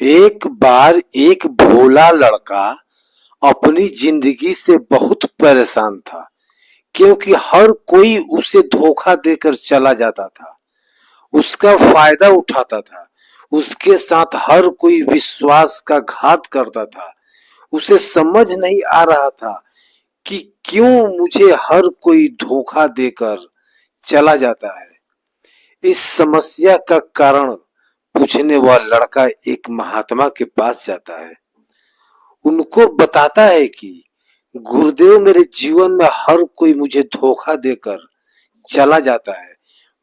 एक बार एक भोला लड़का अपनी जिंदगी से बहुत परेशान था, क्योंकि हर कोई उसे धोखा देकर चला जाता था, उसका फायदा उठाता था। उसके साथ हर कोई विश्वास का घात करता था। उसे समझ नहीं आ रहा था कि क्यों मुझे हर कोई धोखा देकर चला जाता है। इस समस्या का कारण पूछने वह लड़का एक महात्मा के पास जाता है। उनको बताता है कि गुरुदेव, मेरे जीवन में हर कोई मुझे धोखा देकर चला जाता है।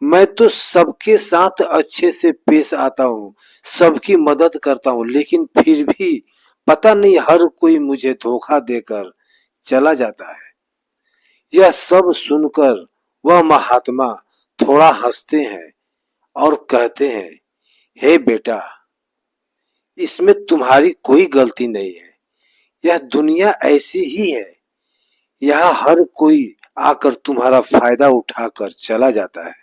मैं तो सबके साथ अच्छे से पेश आता हूँ, सबकी मदद करता हूँ, लेकिन फिर भी पता नहीं हर कोई मुझे धोखा देकर चला जाता है। यह सब सुनकर वह महात्मा थोड़ा हंसते हैं और कहते हैं, हे बेटा, इसमें तुम्हारी कोई गलती नहीं है। यह दुनिया ऐसी ही है। यहाँ हर कोई आकर तुम्हारा फायदा उठाकर चला जाता है।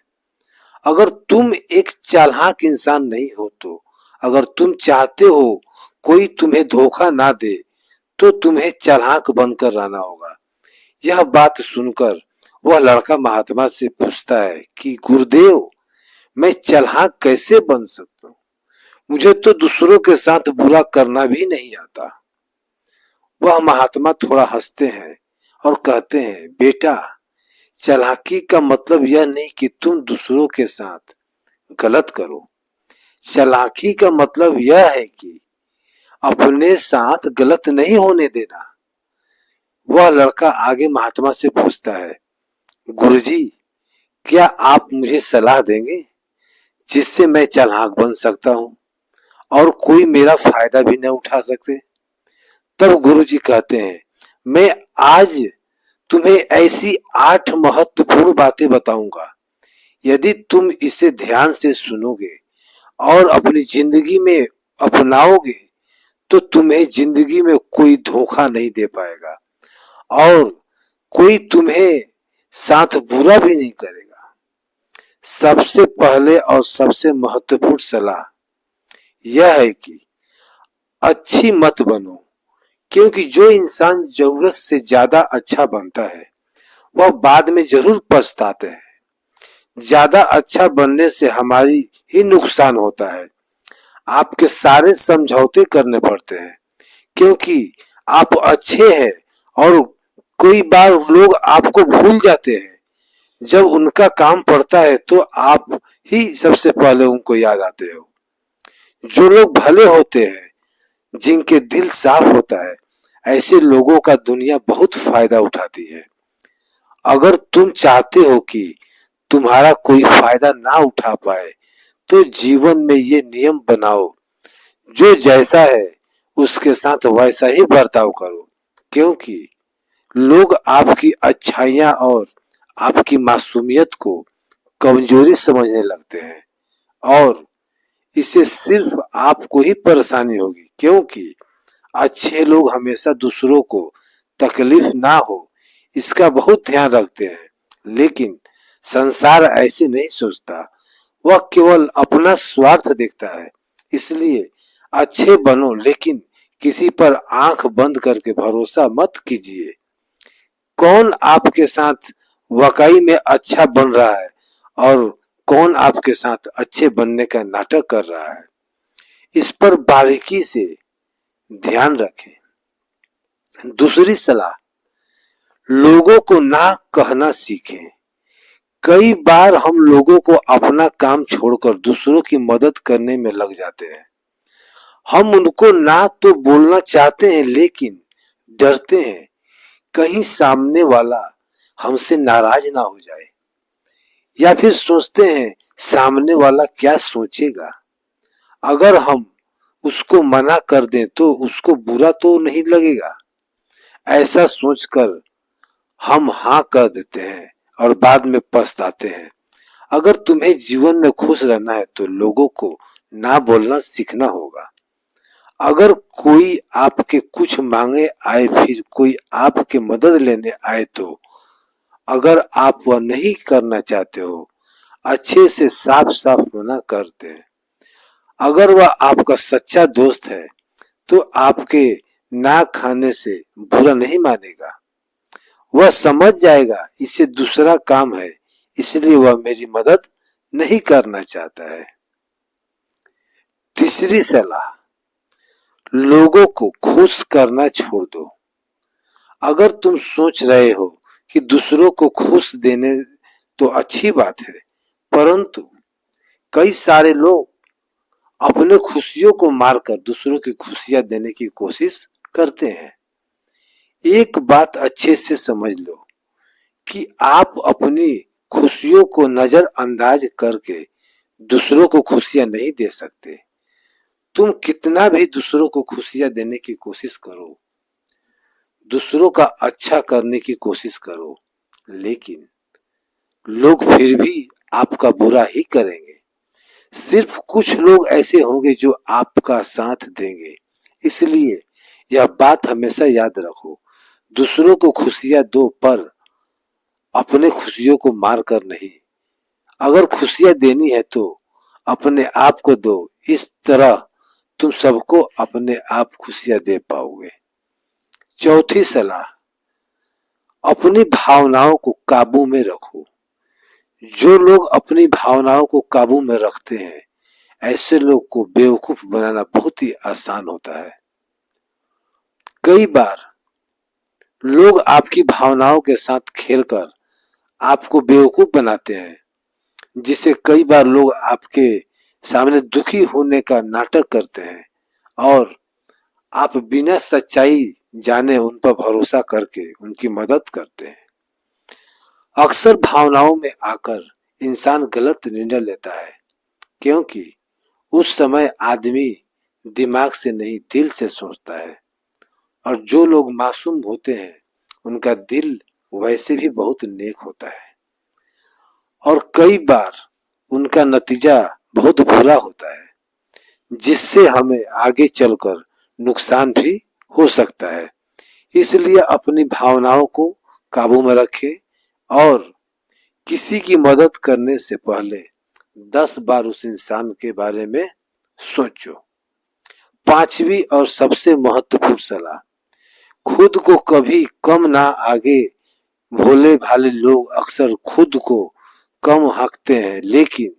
अगर तुम एक चालाक इंसान नहीं हो तो, अगर तुम चाहते हो कोई तुम्हें धोखा ना दे, तो तुम्हें चालाक बनकर रहना होगा। यह बात सुनकर वह लड़का महात्मा से पूछता है कि गुरुदेव, मैं चालाक कैसे बन सकता हूँ? मुझे तो दूसरों के साथ बुरा करना भी नहीं आता। वह महात्मा थोड़ा हंसते हैं और कहते हैं, बेटा, चालाकी का मतलब यह नहीं कि तुम दूसरों के साथ गलत करो। चालाकी का मतलब यह है कि अपने साथ गलत नहीं होने देना। वह लड़का आगे महात्मा से पूछता है, गुरुजी, क्या आप मुझे सलाह देंगे जिससे मैं चालाक बन सकता हूँ और कोई मेरा फायदा भी न उठा सकते? तब गुरुजी कहते हैं, मैं आज तुम्हें ऐसी 8 महत्वपूर्ण बातें बताऊंगा। यदि तुम इसे ध्यान से सुनोगे और अपनी जिंदगी में अपनाओगे, तो तुम्हें जिंदगी में कोई धोखा नहीं दे पाएगा और कोई तुम्हें साथ बुरा भी नहीं करेगा। सबसे पहले और सबसे महत्वपूर्ण सलाह यह है कि अच्छी मत बनो, क्योंकि जो इंसान जरूरत से ज्यादा अच्छा बनता है वह बाद में जरूर पछताते हैं। ज्यादा अच्छा बनने से हमारी ही नुकसान होता है। आपके सारे समझौते करने पड़ते हैं, क्योंकि आप अच्छे हैं और कोई बार लोग आपको भूल जाते हैं। जब उनका काम पड़ता है तो आप ही सबसे पहले उनको याद आते हो। जो लोग भले होते हैं, जिनके दिल साफ होता है, ऐसे लोगों का दुनिया बहुत फायदा उठाती है। अगर तुम चाहते हो कि तुम्हारा कोई फायदा ना उठा पाए, तो जीवन में ये नियम बनाओ, जो जैसा है उसके साथ वैसा ही बर्ताव करो, क्योंकि लोग आपकी अच्छाइयां और आपकी मासूमियत को कमजोरी समझने लगते हैं और इससे सिर्फ आपको ही परेशानी होगी, क्योंकि अच्छे लोग हमेशा दूसरों को तकलीफ ना हो इसका बहुत ध्यान रखते हैं। लेकिन संसार ऐसे नहीं सोचता, वह केवल अपना स्वार्थ देखता है। इसलिए अच्छे बनो, लेकिन किसी पर आंख बंद करके भरोसा मत कीजिए। कौन आपके साथ वाकई में अच्छा बन रहा है और कौन आपके साथ अच्छे बनने का नाटक कर रहा है, इस पर बारीकी से ध्यान रखें। दूसरी सलाह, लोगों को ना कहना सीखें। कई बार हम लोगों को अपना काम छोड़कर दूसरों की मदद करने में लग जाते हैं। हम उनको ना तो बोलना चाहते हैं, लेकिन डरते हैं कहीं सामने वाला हमसे नाराज ना हो जाए, या फिर सोचते हैं सामने वाला क्या सोचेगा। अगर हम उसको मना कर दें तो उसको बुरा तो नहीं लगेगा। ऐसा सोचकर हम हाँ कर देते हैं और बाद में पछताते हैं। अगर तुम्हें जीवन में खुश रहना है तो लोगों को ना बोलना सीखना होगा। अगर कोई आपके कुछ मांगे आए, फिर कोई आपके मदद लेने आए, तो अगर आप वह नहीं करना चाहते हो, अच्छे से साफ साफ मना कर दें। अगर वह आपका सच्चा दोस्त है तो आपके ना खाने से बुरा नहीं मानेगा। वह समझ जाएगा इसे दूसरा काम है, इसलिए वह मेरी मदद नहीं करना चाहता है। तीसरी सलाह, लोगों को खुश करना छोड़ दो। अगर तुम सोच रहे हो कि दूसरों को खुश देने तो अच्छी बात है, परंतु कई सारे लोग अपने खुशियों को मारकर दूसरों की खुशियां देने की कोशिश करते हैं। एक बात अच्छे से समझ लो कि आप अपनी खुशियों को नजरअंदाज करके दूसरों को खुशियां नहीं दे सकते। तुम कितना भी दूसरों को खुशियां देने की कोशिश करो, दूसरों का अच्छा करने की कोशिश करो, लेकिन लोग फिर भी आपका बुरा ही करेंगे। सिर्फ कुछ लोग ऐसे होंगे जो आपका साथ देंगे। इसलिए यह बात हमेशा याद रखो, दूसरों को खुशियां दो पर अपने खुशियों को मार कर नहीं। अगर खुशियां देनी है तो अपने आप को दो, इस तरह तुम सबको अपने आप खुशियां दे पाओगे। चौथी सलाह, अपनी भावनाओं को काबू में रखो। जो लोग अपनी भावनाओं को काबू में रखते हैं, ऐसे लोग को बेवकूफ बनाना बहुत ही आसान होता है। कई बार लोग आपकी भावनाओं के साथ खेलकर आपको बेवकूफ बनाते हैं, जिससे कई बार लोग आपके सामने दुखी होने का नाटक करते हैं और आप बिना सच्चाई जाने उन पर भरोसा करके उनकी मदद करते हैं। अक्सर भावनाओं में आकर इंसान गलत निर्णय लेता है, क्योंकि उस समय आदमी दिमाग से नहीं दिल से सोचता है, और जो लोग मासूम होते हैं उनका दिल वैसे भी बहुत नेक होता है और कई बार उनका नतीजा बहुत बुरा होता है, जिससे हमें आगे चलकर नुकसान भी हो सकता है। इसलिए अपनी भावनाओं को काबू में रखें और किसी की मदद करने से पहले 10 बार उस इंसान के बारे में सोचो। पांचवी और सबसे महत्वपूर्ण सलाह, खुद को कभी कम ना आगे। भोले भाले लोग अक्सर खुद को कम आंकते हैं, लेकिन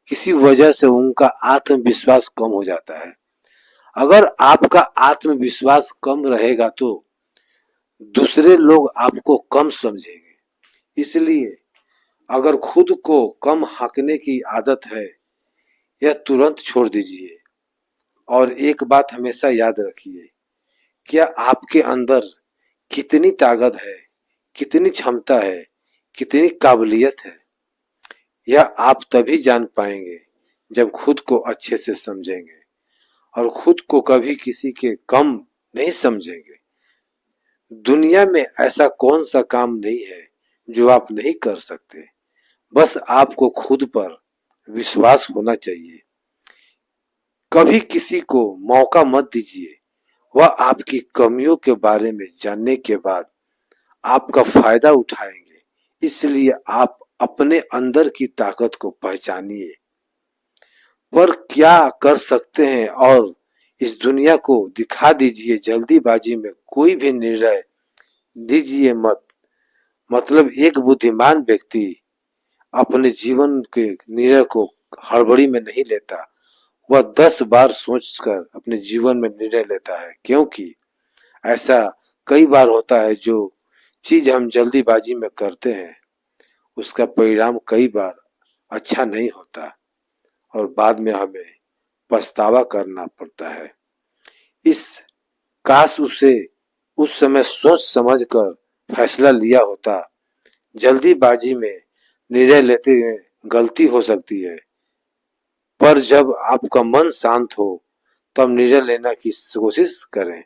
किसी वजह से उनका आत्मविश्वास कम हो जाता है। अगर आपका आत्मविश्वास कम रहेगा तो दूसरे लोग आपको कम समझेंगे। इसलिए अगर खुद को कम आंकने की आदत है, यह तुरंत छोड़ दीजिए और एक बात हमेशा याद रखिए, क्या आपके अंदर कितनी ताकत है, कितनी क्षमता है, कितनी काबिलियत है, यह आप तभी जान पाएंगे जब खुद को अच्छे से समझेंगे और खुद को कभी किसी के कम नहीं समझेंगे। दुनिया में ऐसा कौन सा काम नहीं है जो आप नहीं कर सकते, बस आपको खुद पर विश्वास होना चाहिए। कभी किसी को मौका मत दीजिए, वह आपकी कमियों के बारे में जानने के बाद आपका फायदा उठाएंगे। इसलिए आप अपने अंदर की ताकत को पहचानिए, पर क्या कर सकते हैं और इस दुनिया को दिखा दीजिए। जल्दीबाजी में कोई भी निर्णय लीजिए मत। मतलब एक बुद्धिमान व्यक्ति अपने जीवन के निर्णय को हड़बड़ी में नहीं लेता, वह 10 बार सोचकर अपने जीवन में निर्णय लेता है, क्योंकि ऐसा कई बार होता है जो चीज हम जल्दीबाजी में करते हैं उसका परिणाम कई बार अच्छा नहीं होता और बाद में हमें पछतावा करना पड़ता है। इस काश उसे उस समय सोच समझ कर फैसला लिया होता। जल्दीबाजी में निर्णय लेते हुए गलती हो सकती है, पर जब आपका मन शांत हो तब निर्णय लेने की कोशिश करें,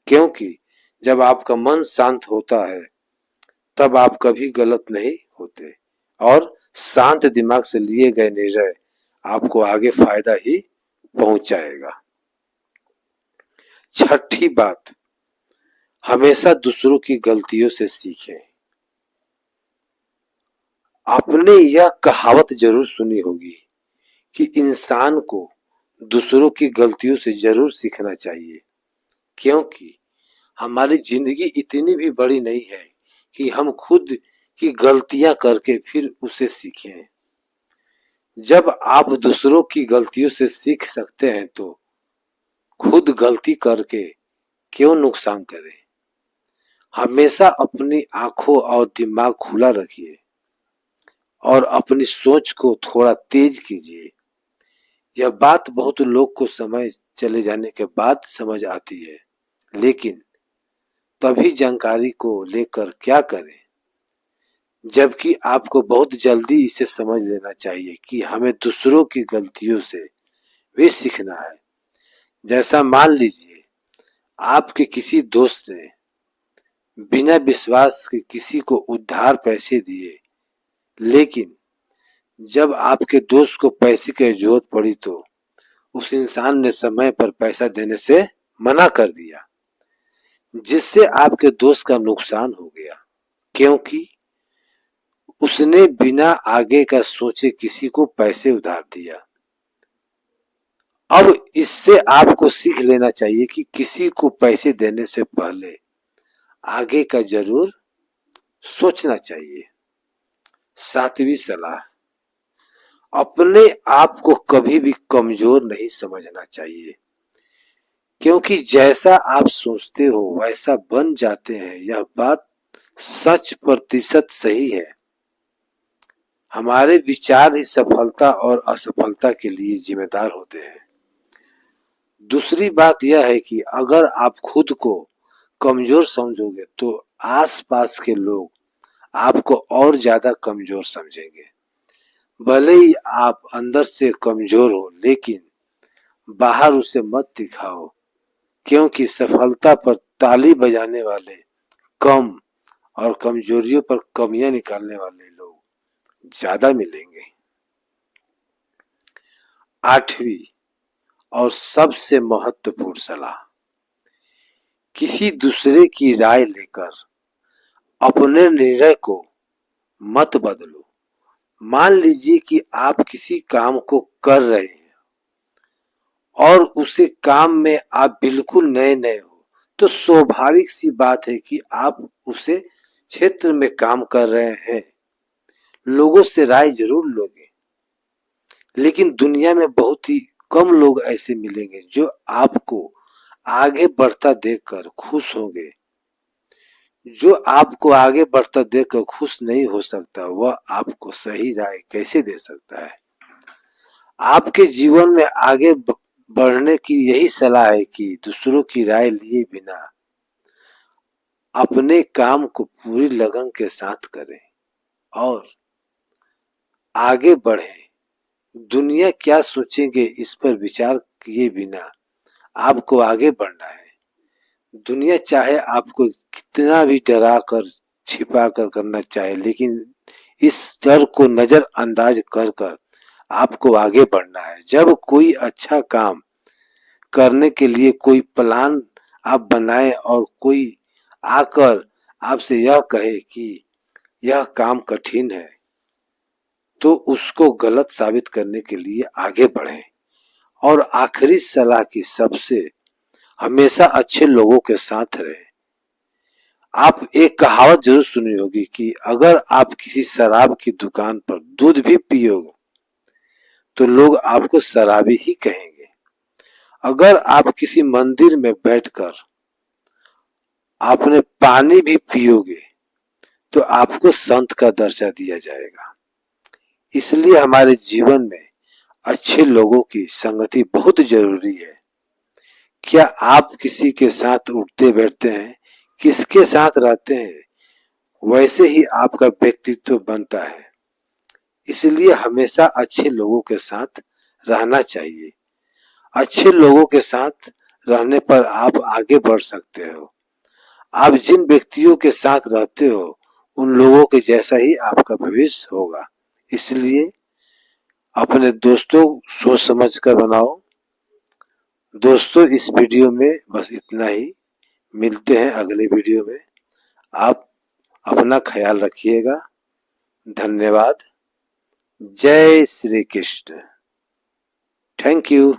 क्योंकि जब आपका मन शांत होता है तब आप कभी गलत नहीं होते और शांत दिमाग से लिए गए निर्णय आपको आगे फायदा ही पहुंचाएगा। छठी बात, हमेशा दूसरों की गलतियों से सीखें। आपने यह कहावत जरूर सुनी होगी कि इंसान को दूसरों की गलतियों से जरूर सीखना चाहिए, क्योंकि हमारी जिंदगी इतनी भी बड़ी नहीं है कि हम खुद की गलतियां करके फिर उसे सीखें। जब आप दूसरों की गलतियों से सीख सकते हैं तो खुद गलती करके क्यों नुकसान करें। हमेशा अपनी आंखों और दिमाग खुला रखिए और अपनी सोच को थोड़ा तेज कीजिए। यह बात बहुत लोग को समय चले जाने के बाद समझ आती है, लेकिन तभी जानकारी को लेकर क्या करें, जबकि आपको बहुत जल्दी इसे समझ लेना चाहिए कि हमें दूसरों की गलतियों से भी सीखना है। जैसा मान लीजिए आपके किसी दोस्त ने बिना विश्वास के किसी को उधार पैसे दिए, लेकिन जब आपके दोस्त को पैसे की जरूरत पड़ी तो उस इंसान ने समय पर पैसा देने से मना कर दिया, जिससे आपके दोस्त का नुकसान हो गया, क्योंकि उसने बिना आगे का सोचे किसी को पैसे उधार दिया। अब इससे आपको सीख लेना चाहिए कि किसी को पैसे देने से पहले आगे का जरूर सोचना चाहिए। 7वीं सलाह, अपने आप को कभी भी कमजोर नहीं समझना चाहिए, क्योंकि जैसा आप सोचते हो वैसा बन जाते हैं। यह बात 100% सही है। हमारे विचार ही सफलता और असफलता के लिए जिम्मेदार होते हैं। दूसरी बात यह है कि अगर आप खुद को कमजोर समझोगे तो आसपास के लोग आपको और ज्यादा कमजोर समझेंगे। भले ही आप अंदर से कमजोर हो, लेकिन बाहर उसे मत दिखाओ, क्योंकि सफलता पर ताली बजाने वाले कम और कमजोरियों पर कमियां निकालने वाले लोग ज्यादा मिलेंगे। 8वीं और सबसे महत्वपूर्ण सलाह, किसी दूसरे की राय लेकर अपने निर्णय को मत बदलो। मान लीजिए कि आप किसी काम को कर रहे हैं और उसे काम में आप बिल्कुल नए नए हो, तो स्वाभाविक सी बात है कि आप उसे क्षेत्र में काम कर रहे हैं, लोगों से राय जरूर लोगे, लेकिन दुनिया में बहुत ही कम लोग ऐसे मिलेंगे जो आपको आगे बढ़ता देखकर खुश होंगे। जो आपको आगे बढ़ता देखकर खुश नहीं हो सकता, वह आपको सही राय कैसे दे सकता है। आपके जीवन में आगे बढ़ने की यही सलाह है कि दूसरों की राय लिए बिना अपने काम को पूरी लगन के साथ करें और आगे बढ़ें। दुनिया क्या सोचेंगे इस पर विचार किए बिना आपको आगे बढ़ना है। दुनिया चाहे आपको कितना भी डरा कर छिपा कर करना चाहे, लेकिन इस डर को नजरअंदाज कर कर आपको आगे बढ़ना है। जब कोई अच्छा काम करने के लिए कोई प्लान आप बनाए और कोई आकर आपसे यह कहे कि यह काम कठिन है, तो उसको गलत साबित करने के लिए आगे बढ़ें। और आखिरी सलाह की सबसे, हमेशा अच्छे लोगों के साथ रहें। आप एक कहावत जरूर सुनी होगी कि अगर आप किसी शराब की दुकान पर दूध भी पियोगे तो लोग आपको शराबी ही कहेंगे। अगर आप किसी मंदिर में बैठकर आपने पानी भी पियोगे तो आपको संत का दर्जा दिया जाएगा। इसलिए हमारे जीवन में अच्छे लोगों की संगति बहुत जरूरी है। क्या आप किसी के साथ उठते बैठते हैं, किसके साथ रहते हैं, वैसे ही आपका व्यक्तित्व बनता है। इसलिए हमेशा अच्छे लोगों के साथ रहना चाहिए। अच्छे लोगों के साथ रहने पर आप आगे बढ़ सकते हो। आप जिन व्यक्तियों के साथ रहते हो उन लोगों के जैसा ही आपका भविष्य होगा। इसलिए अपने दोस्तों सोच समझ कर बनाओ। दोस्तों, इस वीडियो में बस इतना ही। मिलते हैं अगले वीडियो में। आप अपना ख्याल रखिएगा। धन्यवाद। जय श्री कृष्ण। Thank you.